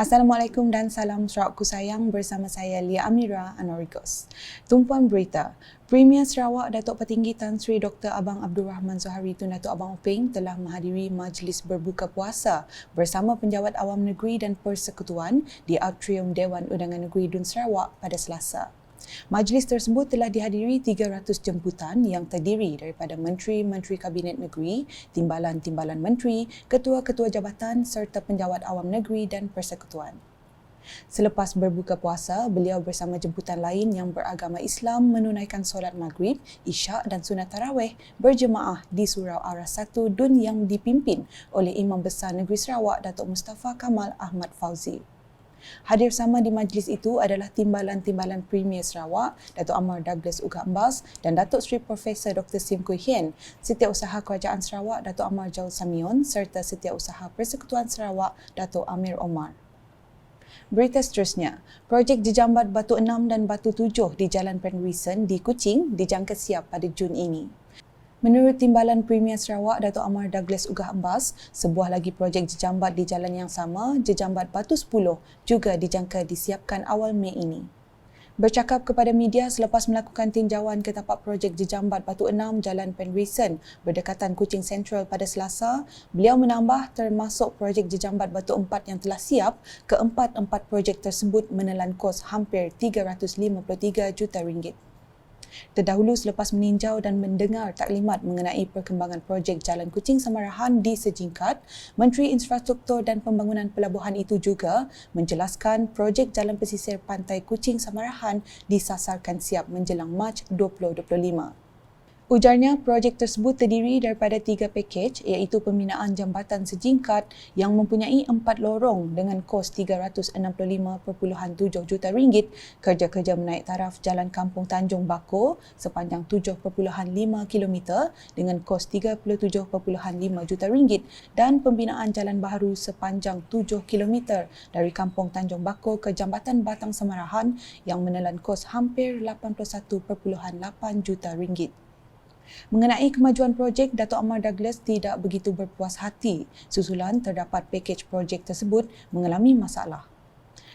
Assalamualaikum dan salam Sarawakku sayang, bersama saya Lia Amira Anorigos. Tumpuan berita, Premier Sarawak Datuk Petinggi Tan Sri Dr. Abang Abdul Rahman Zohari Tun Datuk Abang Openg telah menghadiri majlis berbuka puasa bersama penjawat awam negeri dan persekutuan di Atrium Dewan Undangan Negeri Dun Sarawak pada Selasa. Majlis tersebut telah dihadiri 300 jemputan yang terdiri daripada menteri-menteri Kabinet Negeri, timbalan-timbalan menteri, ketua-ketua jabatan serta penjawat awam negeri dan persekutuan. Selepas berbuka puasa, beliau bersama jemputan lain yang beragama Islam menunaikan solat maghrib, isyak dan sunat tarawih berjemaah di Surau Aras 1 Dun yang dipimpin oleh Imam Besar Negeri Sarawak Datuk Mustafa Kamal Ahmad Fauzi. Hadir sama di majlis itu adalah timbalan-timbalan Premier Sarawak, Datuk Amar Douglas Uga Ambas dan Datuk Seri Profesor Dr. Sim Kui Hien, Setiausaha Kerajaan Sarawak Datuk Amar Jaul Samion serta Setiausaha Persekutuan Sarawak Datuk Amir Omar. Berita seterusnya, projek jejambat Batu 6 dan Batu 7 di Jalan Penrisen di Kuching dijangka siap pada Jun ini. Menurut Timbalan Premier Sarawak Datuk Amar Douglas Uga Ambas, sebuah lagi projek jejambat di jalan yang sama, jejambat Batu 10, juga dijangka disiapkan awal Mei ini. Bercakap kepada media selepas melakukan tinjauan ke tapak projek jejambat Batu 6 Jalan Penrisen berdekatan Kuching Central pada Selasa, beliau menambah termasuk projek jejambat Batu 4 yang telah siap, keempat-empat projek tersebut menelan kos hampir RM353 juta. Terdahulu selepas meninjau dan mendengar taklimat mengenai perkembangan projek Jalan Kuching Samarahan di Sejingkat, Menteri Infrastruktur dan Pembangunan Pelabuhan itu juga menjelaskan projek Jalan Pesisir Pantai Kuching Samarahan disasarkan siap menjelang Mac 2025. Ujarnya, projek tersebut terdiri daripada 3 pakej iaitu pembinaan jambatan Sejingkat yang mempunyai 4 lorong dengan kos RM365.7 juta, kerja-kerja menaik taraf Jalan Kampung Tanjung Bako sepanjang 7.5 km dengan kos RM37.5 juta dan pembinaan jalan baharu sepanjang 7 km dari Kampung Tanjung Bako ke Jambatan Batang Samarahan yang menelan kos hampir RM81.8 juta. Mengenai kemajuan projek, Datuk Amar Douglas tidak begitu berpuas hati susulan terdapat pakej projek tersebut mengalami masalah.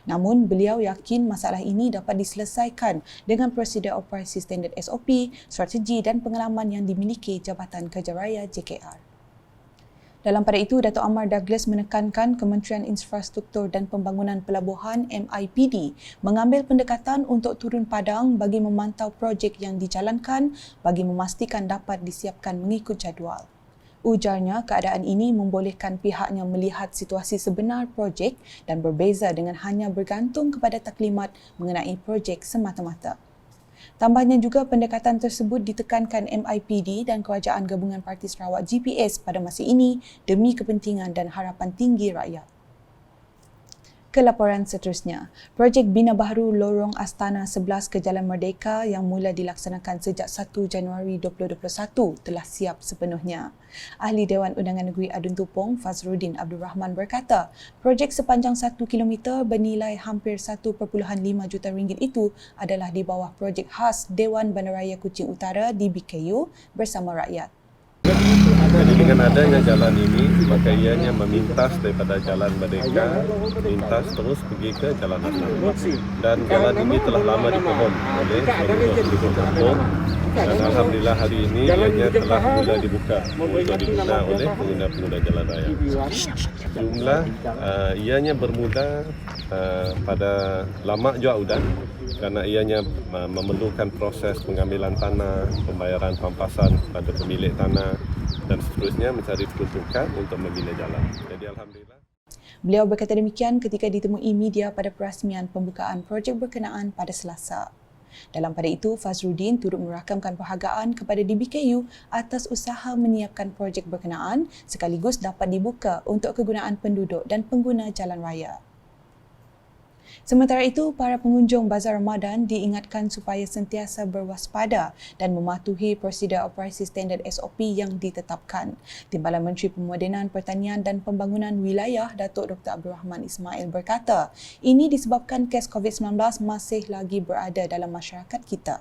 Namun, beliau yakin masalah ini dapat diselesaikan dengan prosedur operasi standard SOP, strategi dan pengalaman yang dimiliki Jabatan Kerja Raya JKR. Dalam pada itu, Datuk Amar Douglas menekankan Kementerian Infrastruktur dan Pembangunan Pelabuhan MIPD mengambil pendekatan untuk turun padang bagi memantau projek yang dijalankan bagi memastikan dapat disiapkan mengikut jadual. Ujarnya, keadaan ini membolehkan pihaknya melihat situasi sebenar projek dan berbeza dengan hanya bergantung kepada taklimat mengenai projek semata-mata. Tambahnya juga pendekatan tersebut ditekankan MIPD dan Kerajaan Gabungan Parti Sarawak GPS pada masa ini demi kepentingan dan harapan tinggi rakyat. Ke laporan seterusnya, projek Bina Baharu Lorong Astana 11 ke Jalan Merdeka yang mula dilaksanakan sejak 1 Januari 2021 telah siap sepenuhnya. Ahli Dewan Undangan Negeri Adun Tupong, Fazruddin Abdul Rahman berkata, projek sepanjang 1 km bernilai hampir RM1.5 juta itu adalah di bawah projek khas Dewan Bandaraya Kuching Utara DBKU bersama rakyat. Jadi dengan adanya jalan ini, maka ianya memintas daripada Jalan Merdeka, lintas terus pergi ke Jalan Aslan. Dan jalan ini telah lama dipohon oleh penduduk kampung. Dan Alhamdulillah hari ini ianya telah mula dibuka untuk diguna oleh pengguna-pengguna jalan raya. Jumlah ianya bermula pada lama juga udan kerana ianya memerlukan proses pengambilan tanah, pembayaran pampasan pada pemilik tanah dan seterusnya mencari peruntukan untuk membina jalan. Jadi Alhamdulillah. Beliau berkata demikian ketika ditemui media pada perasmian pembukaan projek berkenaan pada Selasa. Dalam pada itu, Fazruddin turut merakamkan penghargaan kepada DBKU atas usaha menyiapkan projek berkenaan sekaligus dapat dibuka untuk kegunaan penduduk dan pengguna jalan raya. Sementara itu, para pengunjung Bazar Ramadan diingatkan supaya sentiasa berwaspada dan mematuhi prosedur operasi standard SOP yang ditetapkan. Timbalan Menteri Pemodenan Pertanian dan Pembangunan Wilayah Datuk Dr. Abdul Rahman Ismail berkata, ini disebabkan kes COVID-19 masih lagi berada dalam masyarakat kita.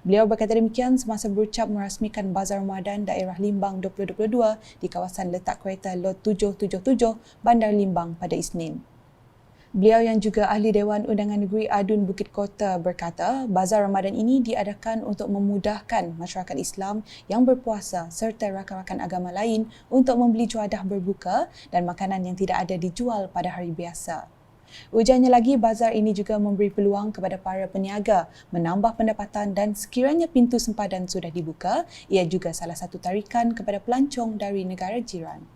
Beliau berkata demikian semasa berucap merasmikan Bazar Ramadan Daerah Limbang 2022 di kawasan letak kereta Lot 777 Bandar Limbang pada Isnin. Beliau yang juga ahli Dewan Undangan Negeri Adun Bukit Kota berkata, Bazar Ramadan ini diadakan untuk memudahkan masyarakat Islam yang berpuasa serta rakan-rakan agama lain untuk membeli juadah berbuka dan makanan yang tidak ada dijual pada hari biasa. Ujarnya lagi, bazar ini juga memberi peluang kepada para peniaga menambah pendapatan dan sekiranya pintu sempadan sudah dibuka, ia juga salah satu tarikan kepada pelancong dari negara jiran.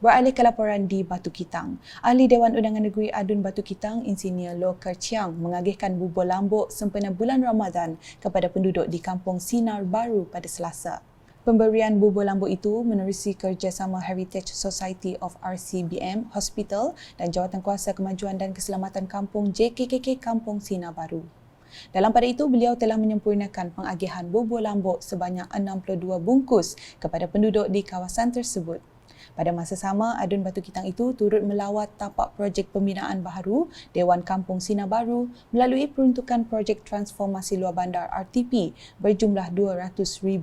Beralih ke laporan di Batu Kitang. Ahli Dewan Undangan Negeri Adun Batu Kitang, Insinyur Loh Kerchiang mengagihkan bubur lambuk sempena bulan Ramadan kepada penduduk di Kampung Sinar Baru pada Selasa. Pemberian bubur lambuk itu menerusi kerjasama Heritage Society of RCBM Hospital dan Jawatankuasa Kemajuan dan Keselamatan Kampung JKKK Kampung Sinar Baru. Dalam pada itu, beliau telah menyempurnakan pengagihan bubur lambuk sebanyak 62 bungkus kepada penduduk di kawasan tersebut. Pada masa sama, Adun Batu Kitang itu turut melawat tapak projek pembinaan baharu Dewan Kampung Sinar Baru melalui peruntukan projek transformasi luar bandar RTP berjumlah RM200,000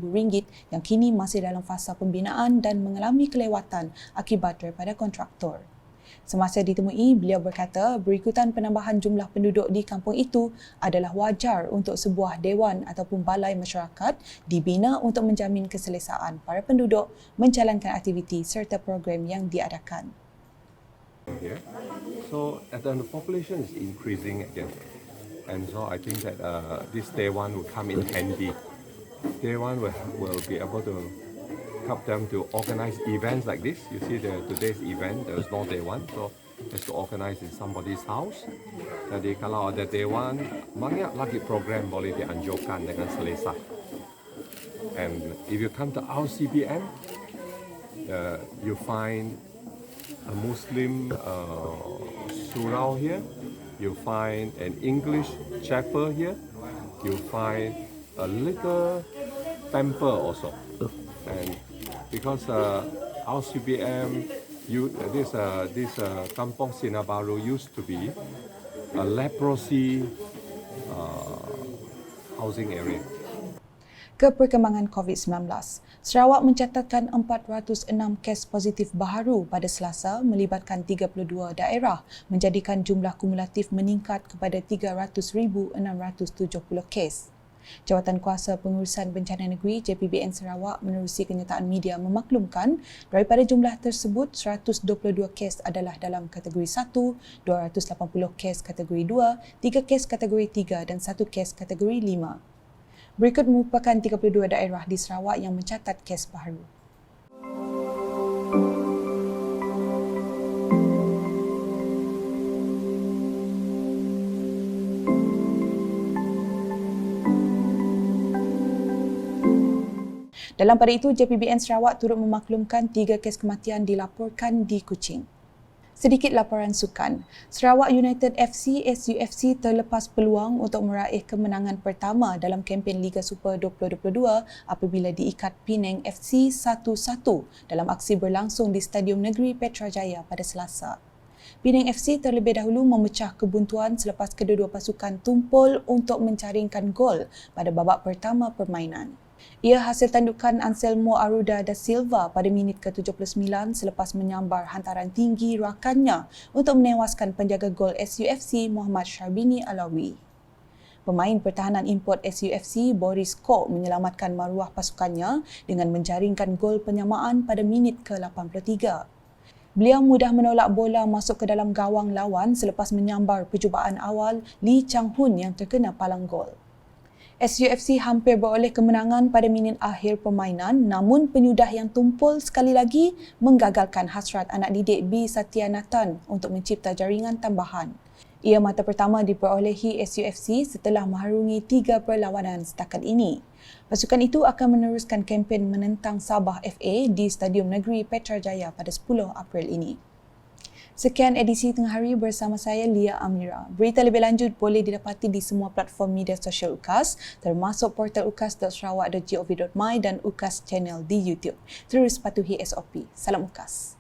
yang kini masih dalam fasa pembinaan dan mengalami kelewatan akibat daripada kontraktor. Semasa ditemui, beliau berkata berikutan penambahan jumlah penduduk di kampung itu adalah wajar untuk sebuah dewan ataupun balai masyarakat dibina untuk menjamin keselesaan para penduduk menjalankan aktiviti serta program yang diadakan. Here. So the population is increasing again, and so I think that this day one will come in handy. Day one will be able to help them to organize events like this. You see today's event, there is no day one, so it's to organize in somebody's house. Jadi kalau ada day one, banyak lagi program boleh dianjurkan dengan selesa. And if you come to our CBN, you find a Muslim surau here, you find an English chapel here, you find a little temple also. And because our CBM, this Kampung Sinar Baru used to be a leprosy housing area. Ke perkembangan COVID-19, Sarawak mencatatkan 406 kes positif baharu pada Selasa melibatkan 32 daerah, menjadikan jumlah kumulatif meningkat kepada 300,670 kes. Jawatankuasa Pengurusan Bencana Negeri JPBN Sarawak menerusi kenyataan media memaklumkan daripada jumlah tersebut 122 kes adalah dalam kategori 1, 280 kes kategori 2, 3 kes kategori 3 dan 1 kes kategori 5. Berikut merupakan 32 daerah di Sarawak yang mencatat kes baharu. Dalam pada itu, JPBN Sarawak turut memaklumkan 3 kes kematian dilaporkan di Kuching. Sedikit laporan sukan. Sarawak United FC SUFC terlepas peluang untuk meraih kemenangan pertama dalam kempen Liga Super 2022 apabila diikat Penang FC 1-1 dalam aksi berlangsung di Stadium Negeri Petrajaya pada Selasa. Penang FC terlebih dahulu memecah kebuntuan selepas kedua-dua pasukan tumpul untuk mencaringkan gol pada babak pertama permainan. Ia hasil tandukan Anselmo Aruda da Silva pada minit ke-79 selepas menyambar hantaran tinggi rakannya untuk menewaskan penjaga gol SUFC Muhammad Syarbini Alawi. Pemain pertahanan import SUFC Boris Kok menyelamatkan maruah pasukannya dengan menjaringkan gol penyamaan pada minit ke-83. Beliau mudah menolak bola masuk ke dalam gawang lawan selepas menyambar percubaan awal Lee Chang-hun yang terkena palang gol. SUFC hampir beroleh kemenangan pada minit akhir permainan, namun penyudah yang tumpul sekali lagi menggagalkan hasrat anak didik B. Satyanathan untuk mencipta jaringan tambahan. Ia mata pertama diperolehi SUFC setelah mengharungi 3 perlawanan setakat ini. Pasukan itu akan meneruskan kempen menentang Sabah FA di Stadium Negeri Petrajaya pada 10 April ini. Sekian edisi Tengah Hari bersama saya Lia Amira. Berita lebih lanjut boleh didapati di semua platform media sosial UKAS termasuk portal ukas.sarawak.gov.my dan UKAS Channel di YouTube. Terus patuhi SOP. Salam UKAS.